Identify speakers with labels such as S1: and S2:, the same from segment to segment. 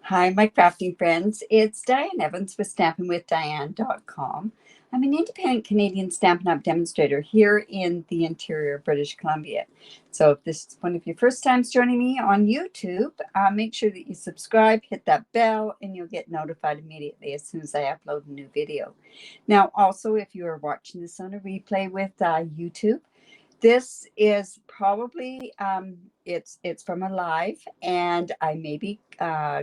S1: Hi, my crafting friends. It's Diane Evans with stampingwithdiane.com. I'm an independent Canadian Stampin' Up demonstrator here in the interior of British Columbia. So if this is one of your first times joining me on YouTube, make sure that you subscribe, hit that bell, and you'll get notified immediately as soon as I upload a new video. Now, also, if you are watching this on a replay with YouTube, this is probably it's from a live, and I may be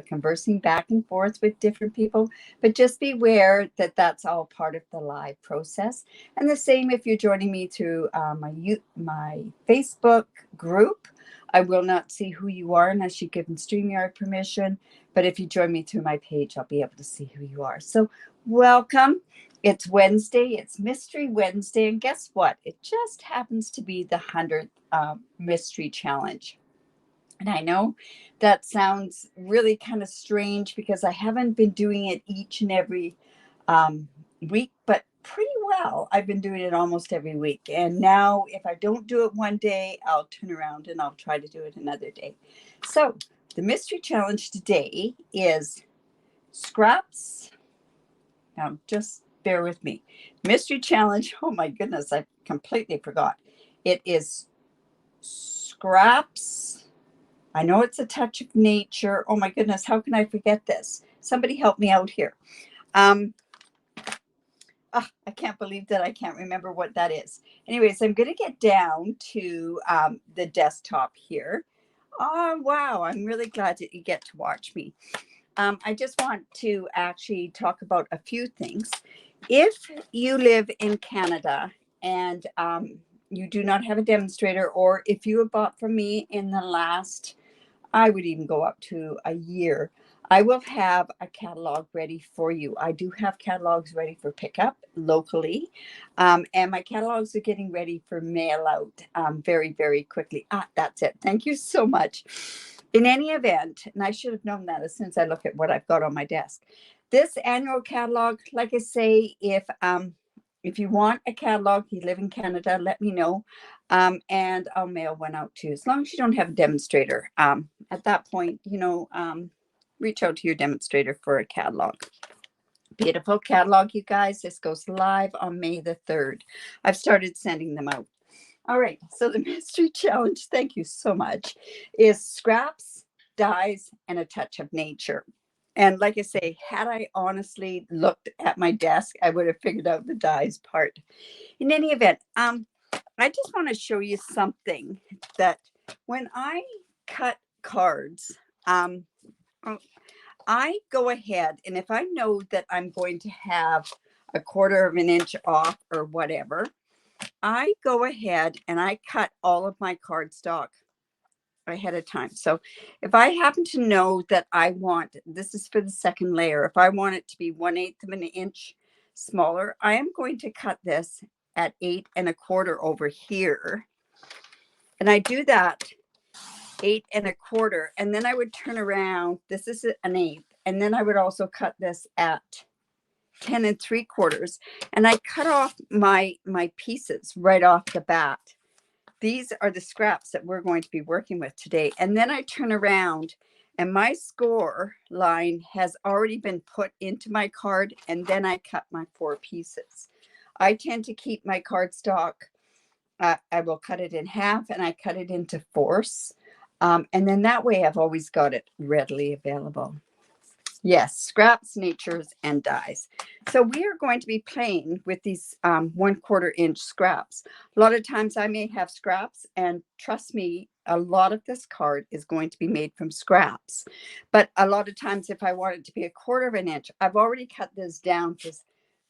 S1: conversing back and forth with different people, but just beware that that's all part of the live process. And the same if you're joining me through my Facebook group. I will not see who you are unless you give StreamYard permission. But if you join me through my page, I'll be able to see who you are. So welcome. It's Wednesday. It's Mystery Wednesday. And guess what? It just happens to be the 100th Mystery Challenge. And I know that sounds really kind of strange because I haven't been doing it each and every week, but pretty well. I've been doing it almost every week. And now if I don't do it one day, I'll turn around and I'll try to do it another day. So the Mystery Challenge today is scraps. Now, just bear with me. Mystery Challenge. Oh my goodness, I completely forgot. It is scraps. I know it's a touch of nature. Oh my goodness, how can I forget this? Somebody help me out here. I can't believe that I can't remember what that is. Anyways, I'm going to get down to the desktop here. Oh, wow. I'm really glad that you get to watch me. I just want to actually talk about a few things. If you live in Canada and you do not have a demonstrator, or if you have bought from me in the last, I would even go up to a year, I will have a catalog ready for you. I do have catalogs ready for pickup locally, and my catalogs are getting ready for mail out very, very quickly. That's it. Thank you so much. In any event, and I should have known that as soon as I look at what I've got on my desk. This annual catalog, like I say, if you want a catalog, you live in Canada, let me know, and I'll mail one out to you. As long as you don't have a demonstrator, at that point, reach out to your demonstrator for a catalog. Beautiful catalog, you guys. This goes live on May the 3rd. I've started sending them out. All right, so the Mystery Challenge, thank you so much, is scraps, dies, and a touch of nature. And like I say, had I honestly looked at my desk, I would have figured out the dies part. In any event, I just want to show you something that when I cut cards, I go ahead, and if I know that I'm going to have a 1/4 of an inch off or whatever, I go ahead and I cut all of my cardstock ahead of time. So if I happen to know that I want, this is for the second layer, if I want it to be 1/8 of an inch smaller, I am going to cut this at 8 1/4 over here. And I do that 8 1/4, and then I would turn around. This is an 1/8, and then I would also cut this at 10 3/4, and I cut off my pieces right off the bat. These are the scraps that we're going to be working with today. And then I turn around and my score line has already been put into my card, and then I cut my 4 pieces. I tend to keep my cardstock. I will cut it in half and I cut it into fourths. And then that way I've always got it readily available. Yes, scraps, natures, and dies. So we are going to be playing with these 1/4 inch scraps. A lot of times I may have scraps, and trust me, a lot of this card is going to be made from scraps. But a lot of times if I want it to be a 1/4 of an inch, I've already cut this down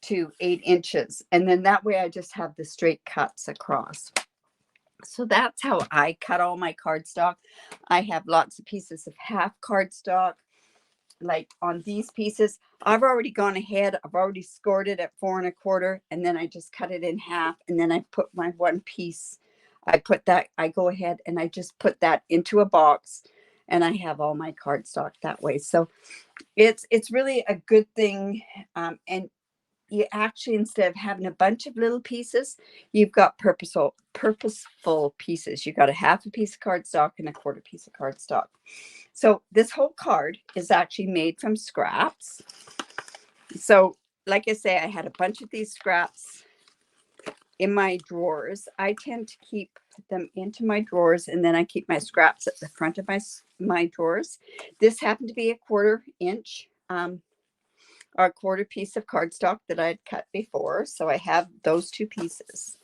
S1: to 8 inches. And then that way I just have the straight cuts across. So that's how I cut all my cardstock. I have lots of pieces of half cardstock. Like on these pieces, I've already gone ahead. I've already scored it at 4 1/4, and then I just cut it in half, and then I put my one piece. I go ahead and I just put that into a box, and I have all my cardstock that way. So it's really a good thing. And you actually, instead of having a bunch of little pieces, you've got purposeful pieces. You got a half a piece of cardstock and a quarter piece of cardstock. So this whole card is actually made from scraps. So like I say, I had a bunch of these scraps in my drawers. I tend to keep them into my drawers, and then I keep my scraps at the front of my drawers. This happened to be a 1/4 inch or a quarter piece of cardstock that I'd cut before. So I have those 2 pieces.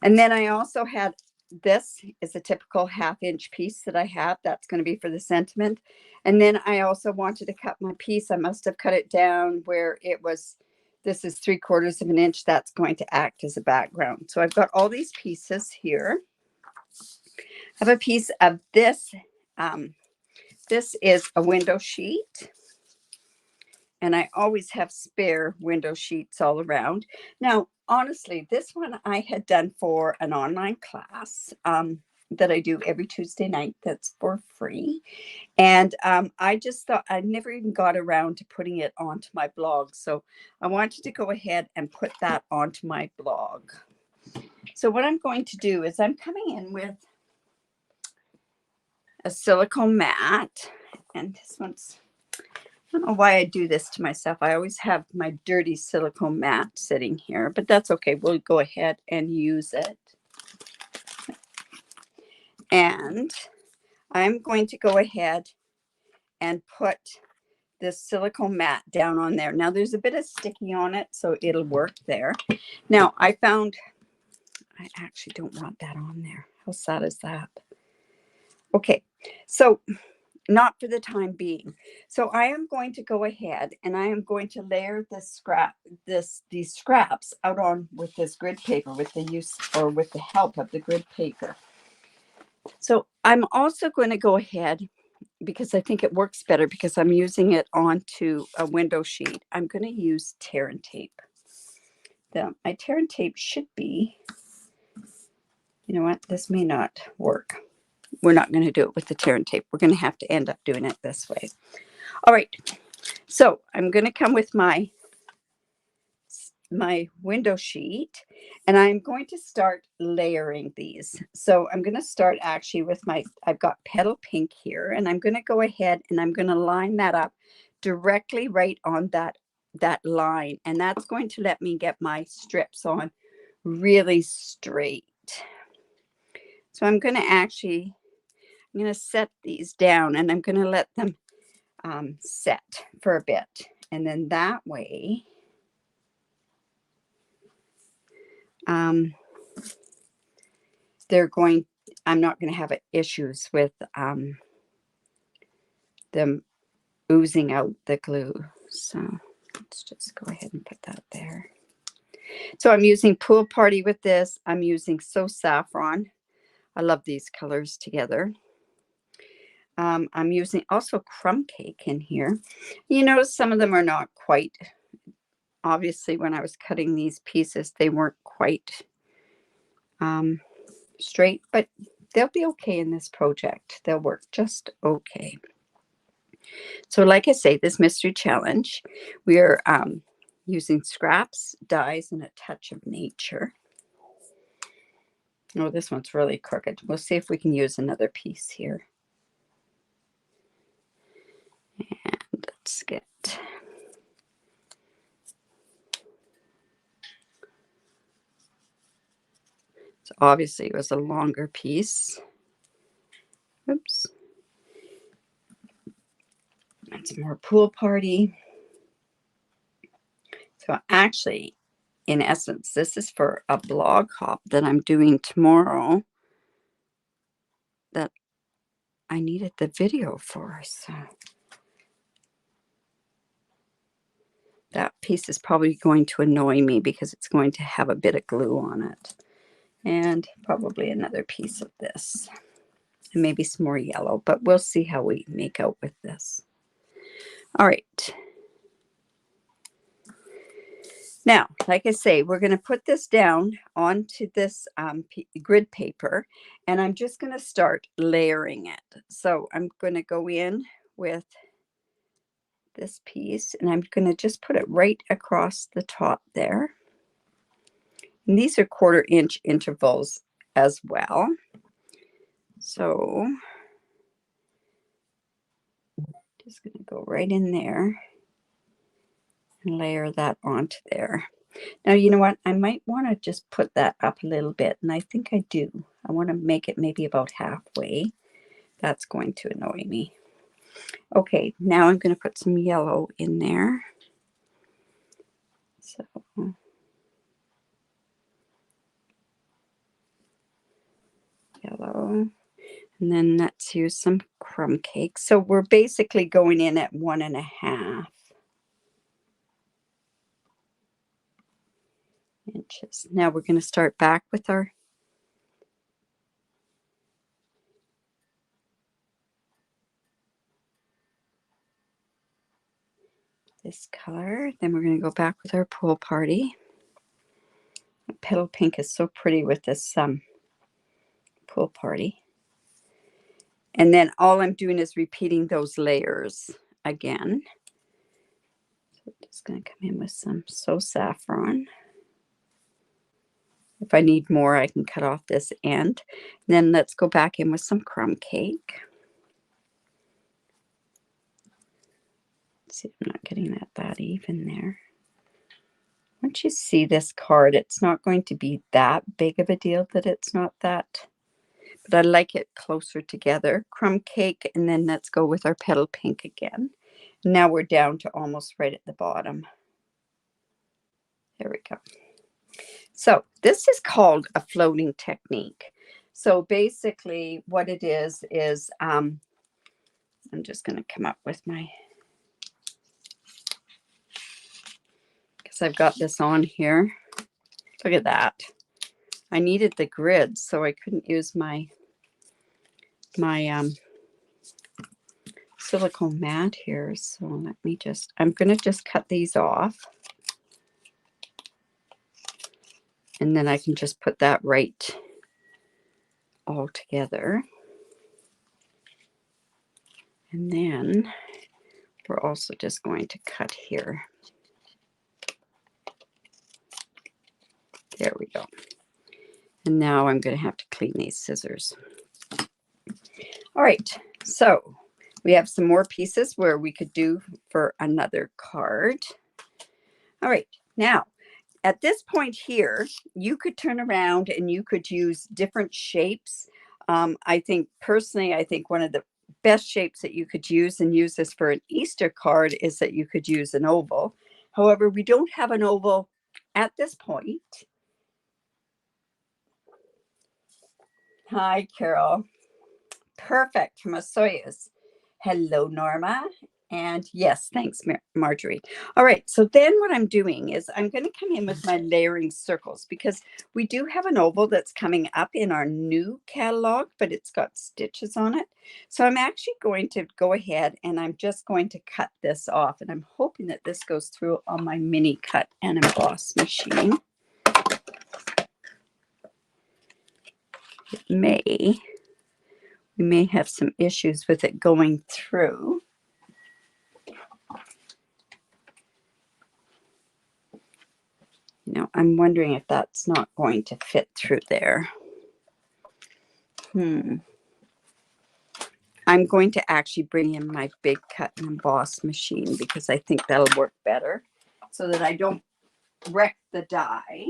S1: And then I also had, this is a typical 1/2 inch piece that I have. That's going to be for the sentiment. And then I also wanted to cut my piece. I must have cut it down where it was, this is 3/4 of an inch. That's going to act as a background. So I've got all these pieces here. I have a piece of this. This is a window sheet. And I always have spare window sheets all around. Now, honestly, this one I had done for an online class that I do every Tuesday night. That's for free. And I just thought, I never even got around to putting it onto my blog. So I wanted to go ahead and put that onto my blog. So what I'm going to do is I'm coming in with a silicone mat. And this one's, I don't know why I do this to myself. I always have my dirty silicone mat sitting here, but that's okay. We'll go ahead and use it. And I'm going to go ahead and put this silicone mat down on there. Now there's a bit of sticky on it, so it'll work there. Now I found, I actually don't want that on there. How sad is that? Okay, so not for the time being. So I am going to go ahead and I am going to layer these scraps out on with this grid paper with the use or with the help of the grid paper. So I'm also going to go ahead, because I think it works better because I'm using it onto a window sheet. I'm going to use tear and tape. My tear and tape should be, you know what, this may not work. We're not going to do it with the tear and tape. We're going to have to end up doing it this way. All right. So I'm going to come with my window sheet, and I'm going to start layering these. So I'm going to start actually with I've got petal pink here, and I'm going to go ahead and I'm going to line that up directly right on that line. And that's going to let me get my strips on really straight. So I'm going to set these down, and I'm going to let them set for a bit. And then that way, I'm not going to have issues with them oozing out the glue. So let's just go ahead and put that there. So I'm using Pool Party with this. I'm using So Saffron. I love these colors together. I'm using also Crumb Cake in here. You notice some of them are not quite, obviously when I was cutting these pieces, they weren't quite straight, but they'll be okay in this project. They'll work just okay. So like I say, this mystery challenge, we're using scraps, dyes, and a touch of nature. Oh, this one's really crooked. We'll see if we can use another piece here. And let's get... So obviously it was a longer piece. Oops. That's more Pool Party. So actually, in essence, this is for a blog hop that I'm doing tomorrow that I needed the video for. So that piece is probably going to annoy me because it's going to have a bit of glue on it. And probably another piece of this. And maybe some more yellow, but we'll see how we make out with this. All right. Now, like I say, we're going to put this down onto this grid paper, and I'm just going to start layering it. So I'm going to go in with this piece, and I'm going to just put it right across the top there. And these are 1/4 inch intervals as well. So just going to go right in there and layer that onto there. Now, you know what? I might want to just put that up a little bit, and I think I do. I want to make it maybe about halfway. That's going to annoy me. Okay, now I'm going to put some yellow in there. So yellow. And then let's use some crumb cake. So we're basically going in at 1.5 inches. Now we're going to start back with our this color. Then we're going to go back with our pool party. Petal pink is so pretty with this pool party. And then all I'm doing is repeating those layers again. So I'm just going to come in with some So Saffron. If I need more, I can cut off this end. Then let's go back in with some crumb cake. Let's see, I'm not getting that even there. Once you see this card, it's not going to be that big of a deal that it's not that. But I like it closer together. Crumb cake, and then let's go with our petal pink again. Now we're down to almost right at the bottom. There we go. So this is called a floating technique. So basically what it is I'm just going to come up with my, because I've got this on here. Look at that. I needed the grid, so I couldn't use my silicone mat here. So let me just, I'm going to just cut these off. And then I can just put that right all together. And then we're also just going to cut here. There we go. And now I'm going to have to clean these scissors. All right, so we have some more pieces where we could do for another card. All right, now at this point here, you could turn around and you could use different shapes. I think personally, I think one of the best shapes that you could use and use this for an Easter card is that you could use an oval. However, we don't have an oval at this point. Hi, Carol. Perfect from Soyuz. Hello, Norma. And yes, thanks, Marjorie. All right, so then what I'm doing is I'm going to come in with my layering circles because we do have an oval that's coming up in our new catalog, but it's got stitches on it. So I'm actually going to go ahead and I'm just going to cut this off. And I'm hoping that this goes through on my mini cut and emboss machine. We may have some issues with it going through. You know, I'm wondering if that's not going to fit through there. I'm going to actually bring in my big cut and emboss machine because I think that'll work better so that I don't wreck the die.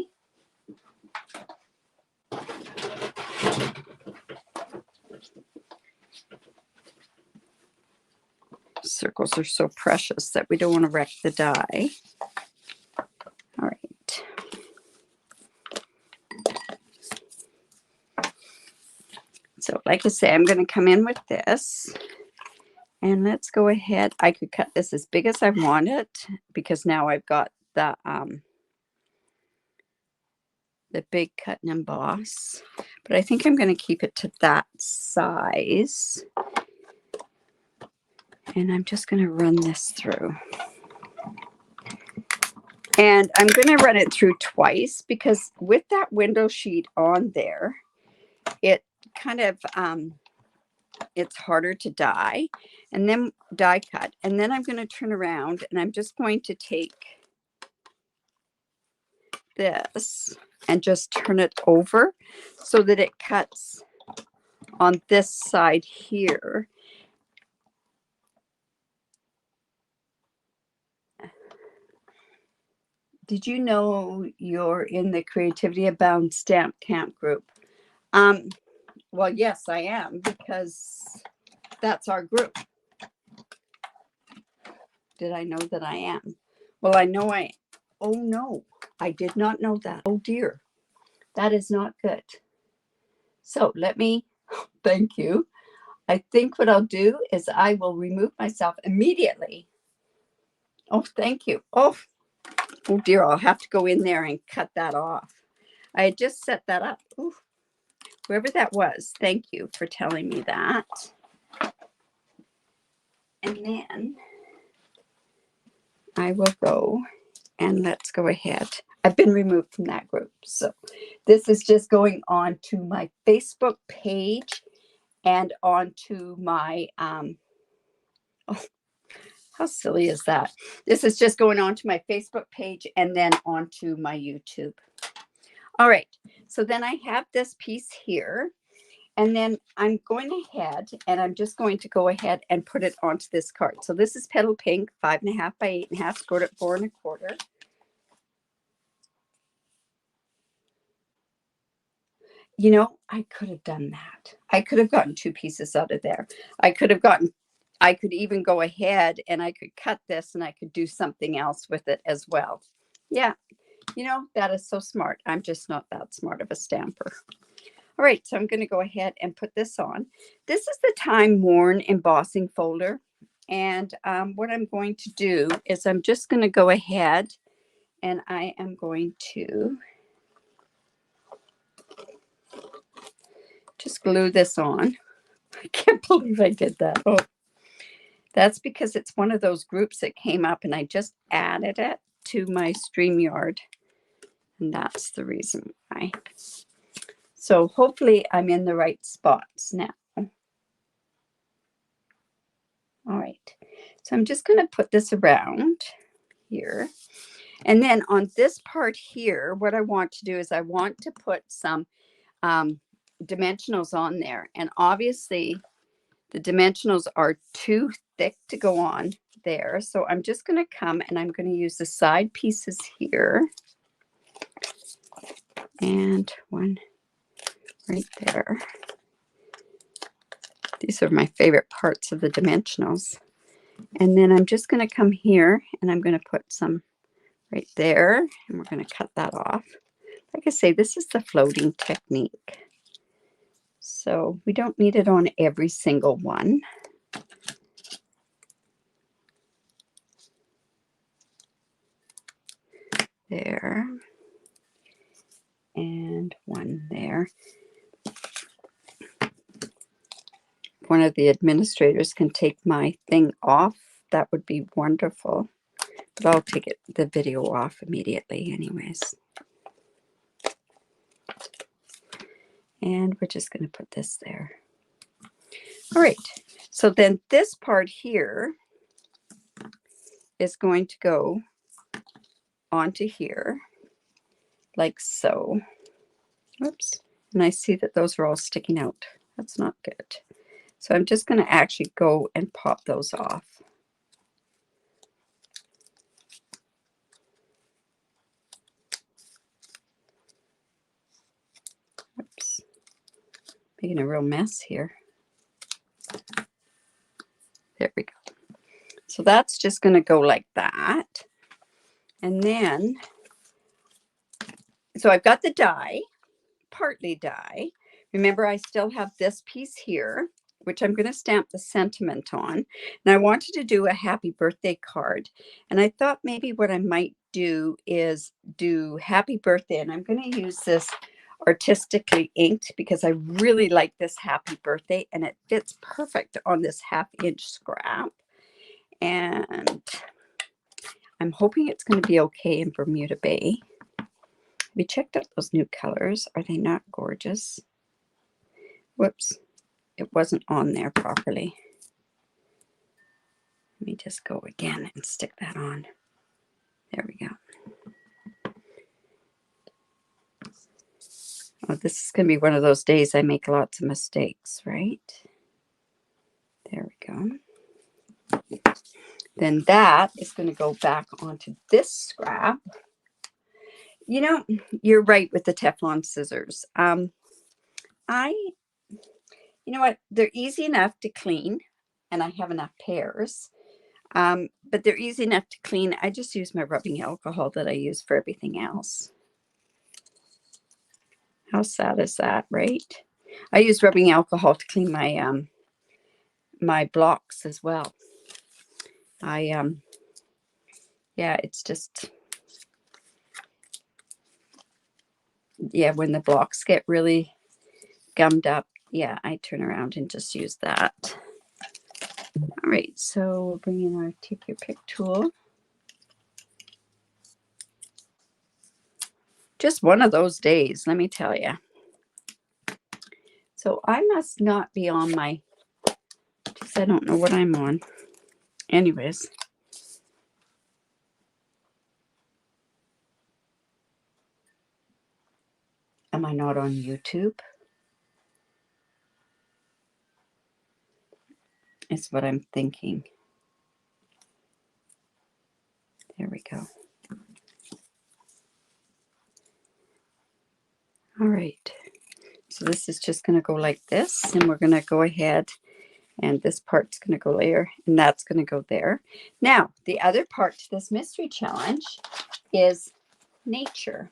S1: Circles are so precious that we don't want to wreck the die. All right. So like I say, I'm going to come in with this. And let's go ahead. I could cut this as big as I want it because now I've got the big cut and emboss. But I think I'm going to keep it to that size. And I'm just going to run this through. And I'm going to run it through twice because with that window sheet on there, it kind of it's harder to die and then die cut. And then I'm going to turn around and I'm just going to take this and just turn it over so that it cuts on this side here. Did you know you're in the Creativity Abound Stamp Camp group? Well, yes, I am, because that's our group. Did I know that I am? Well, I know I, oh no, I did not know that. Oh dear, that is not good. So let me, thank you. I think what I'll do is I will remove myself immediately. Oh, thank you. Oh dear, I'll have to go in there and cut that off. I had just set that up. Ooh, whoever that was, thank you for telling me that. And then I will go and let's go ahead. I've been removed from that group. So this is just going on to my Facebook page and onto my, oh, how silly is that? This is just going on to my Facebook page and then onto my YouTube. All right. So then I have this piece here. And then I'm going ahead and I'm just going to go ahead and put it onto this card. So this is Petal Pink, 5.5 by 8.5, scored at 4 1/4. You know, I could have done that. I could have gotten 2 pieces out of there. I could even go ahead and I could cut this and I could do something else with it as well. Yeah, you know, that is so smart. I'm just not that smart of a stamper. All right, so I'm going to go ahead and put this on. This is the Time Worn embossing folder. And what I'm going to do is I'm just going to go ahead and I am going to just glue this on. I can't believe I did that. Oh, that's because it's one of those groups that came up and I just added it to my StreamYard. And that's the reason why. So hopefully I'm in the right spots now. All right, so I'm just going to put this around here. And then on this part here, what I want to do is I want to put some dimensionals on there. And obviously the dimensionals are too thick to go on there. So I'm just going to come and I'm going to use the side pieces here. And one right there. These are my favorite parts of the dimensionals. And then I'm just going to come here and I'm going to put some right there. And we're going to cut that off. Like I say, this is the floating technique. So we don't need it on every single one. There. And one there. One of the administrators can take my thing off. That would be wonderful. But I'll take the video off immediately anyways. And we're just going to put this there. All right. So then this part here is going to go onto here like so. Oops. And I see that those are all sticking out. That's not good. So I'm just going to actually go and pop those off. Oops. Making a real mess here. There we go. So that's just going to go like that. And then, so I've got the die, partly die. Remember, I still have this piece here, which I'm going to stamp the sentiment on. And I wanted to do a happy birthday card. And I thought maybe what I might do is do happy birthday. And I'm going to use this artistically inked because I really like this happy birthday. And it fits perfect on this 1/2 inch scrap. And I'm hoping it's going to be okay in Bermuda Bay. We checked out those new colors. Are they not gorgeous? Whoops. it wasn't on there properly. Let me just go again and stick that on. There we go. Oh, this is going to be one of those days I make lots of mistakes, right? There we go. Then that is going to go back onto this scrap. You know, you're right with the Teflon scissors. You know what? They're easy enough to clean, and I have enough pairs. But they're easy enough to clean. I just use my rubbing alcohol that I use for everything else. How sad is that, right? I use rubbing alcohol to clean my my blocks as well. Yeah, it's just, yeah, when the blocks get really gummed up, yeah, I turn around and just use that. All right, so we'll bring in our take your pick tool. Just one of those days, let me tell you. So I must not be on my, because I don't know what I'm on. Anyways. Am I not on YouTube? Is what I'm thinking. There we go. All right. So this is just going to go like this, and we're going to go ahead, and this part's going to go there, and that's going to go there. Now, the other part to this mystery challenge is nature.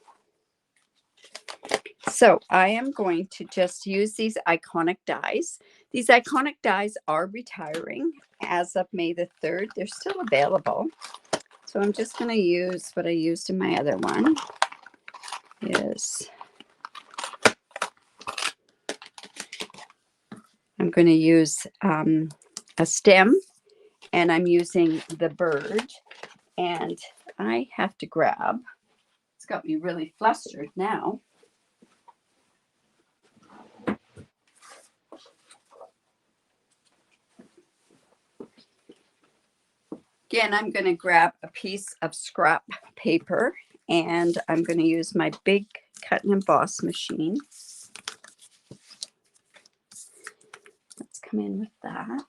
S1: So I am going to just use these iconic dies. These iconic dies are retiring as of May the 3rd. They're still available. So I'm just going to use what I used in my other one. I'm going to use a stem, and I'm using the bird, and I have to grab, it's got me really flustered now. Again, I'm going to grab a piece of scrap paper, and I'm going to use my big cut and emboss machine. Let's come in with that.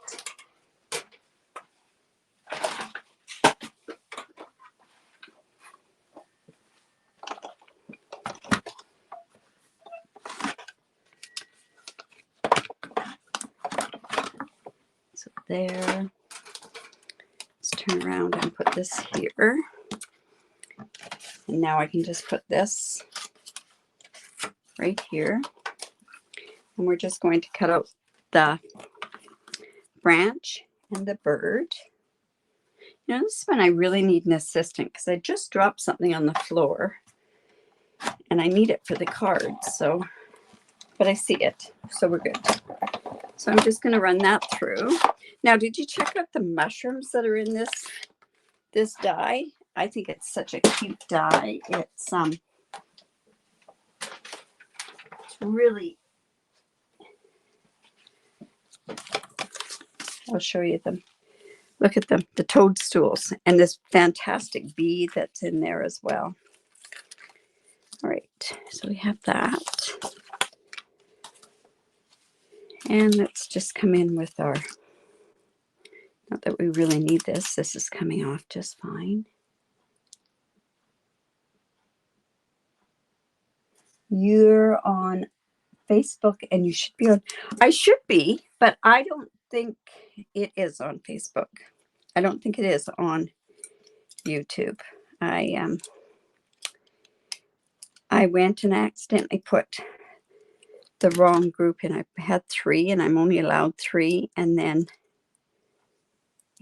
S1: So there. Let's turn around and put this here. And now I can just put this right here. And we're just going to cut out the branch and the bird. You know, this is when I really need an assistant, because I just dropped something on the floor and I need it for the cards. So, but I see it, so we're good. So I'm just going to run that through. Now, did you check out the mushrooms that are in this die? I think it's such a cute die. It's really, I'll show you them. Look at them, the toadstools, and this fantastic bee that's in there as well. All right, so we have that. And let's just come in with our, not that we really need this. This is coming off just fine. You're on Facebook, and you should be on, I should be, but I don't think it is on Facebook. I don't think it is on YouTube. I went and accidentally put the wrong group in. I had 3, and I'm only allowed 3. And then,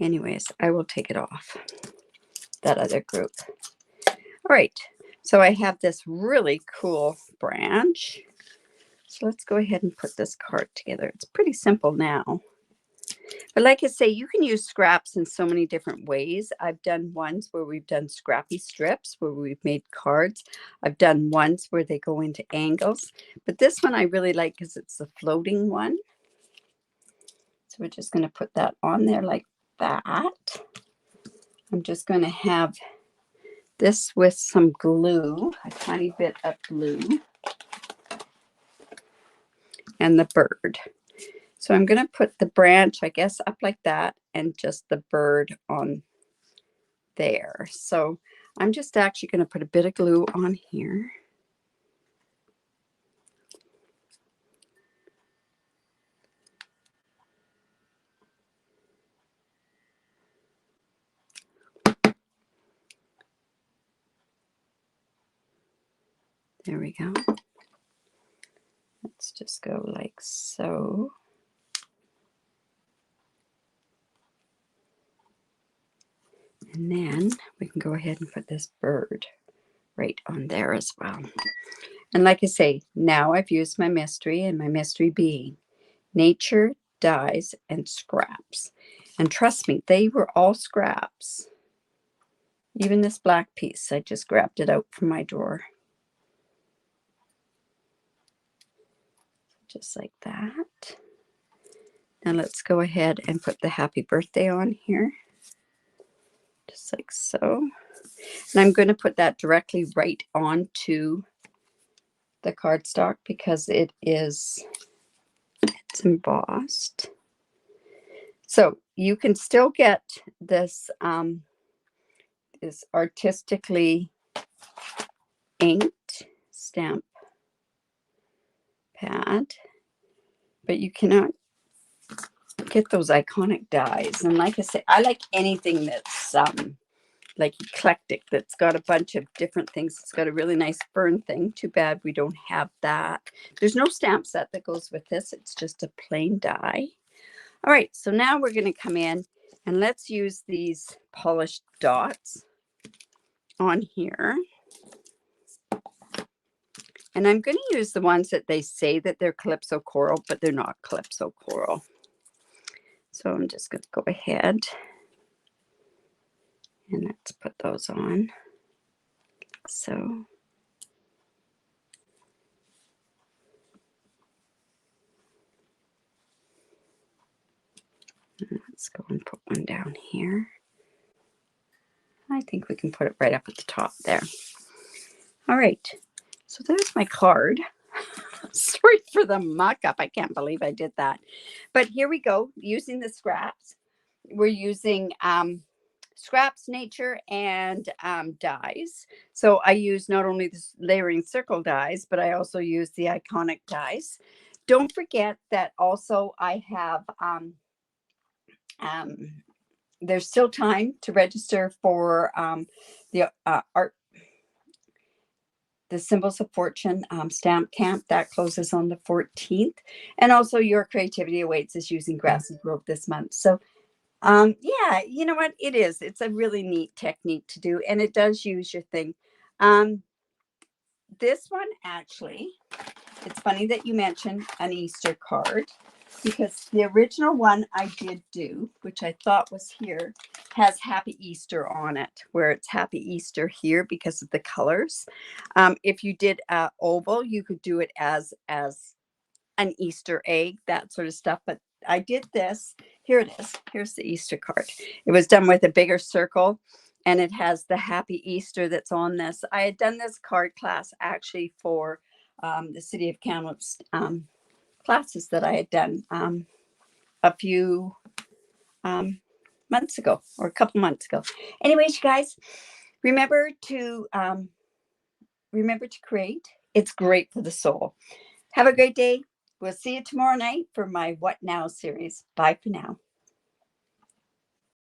S1: anyways, I will take it off, that other group. All right. So I have this really cool branch. So let's go ahead and put this card together. It's pretty simple now. But like I say, you can use scraps in so many different ways. I've done ones where we've done scrappy strips where we've made cards. I've done ones where they go into angles. But this one I really like because it's the floating one. So we're just going to put that on there like that. I'm just going to have this with some glue, a tiny bit of glue, and the bird. So I'm going to put the branch, I guess, up like that, and just the bird on there. So I'm just actually going to put a bit of glue on here. There we go. Let's just go like so. And then we can go ahead and put this bird right on there as well. And like I say, now I've used my mystery, and my mystery being nature, dies, and scraps. And trust me, they were all scraps. Even this black piece, I just grabbed it out from my drawer. Just like that. Now let's go ahead and put the happy birthday on here. Just like so. And I'm going to put that directly right onto the cardstock because it's embossed. So you can still get this is artistically inked stamp pad, but you cannot get those iconic dies. And like I say, I like anything that's like eclectic, that's got a bunch of different things. It's got a really nice fern thing. Too bad we don't have that. There's no stamp set that goes with this. It's just a plain die. All right, so now we're going to come in and let's use these polished dots on here. And I'm going to use the ones that they say that they're Calypso Coral, but they're not Calypso Coral. So I'm just going to go ahead and let's put those on. So let's go and put one down here. I think we can put it right up at the top there. All right, so there's my card. Sorry for the mock-up. I can't believe I did that. But here we go, using the scraps. We're using scraps, nature, and dies. So I use not only the layering circle dies, but I also use the iconic dies. Don't forget that also I have, there's still time to register for the Symbols of Fortune stamp camp. That closes on the 14th. And also Your Creativity Awaits is using Grassy Grove this month. So yeah, you know what? It's a really neat technique to do, and it does use your thing. This one actually, it's funny that you mentioned an Easter card, because the original one I did do, which I thought was here, has Happy Easter on it, where it's Happy Easter here because of the colors. If you did oval, you could do it as an Easter egg, that sort of stuff. But I did this. Here it is. Here's the Easter card. It was done with a bigger circle, and it has the Happy Easter that's on this. I had done this card class actually for the City of Kamloops classes that I had done a few months ago, or a couple months ago. Anyways, you guys, remember to create. It's great for the soul. Have a great day. We'll see you tomorrow night for my What Now series. Bye for now.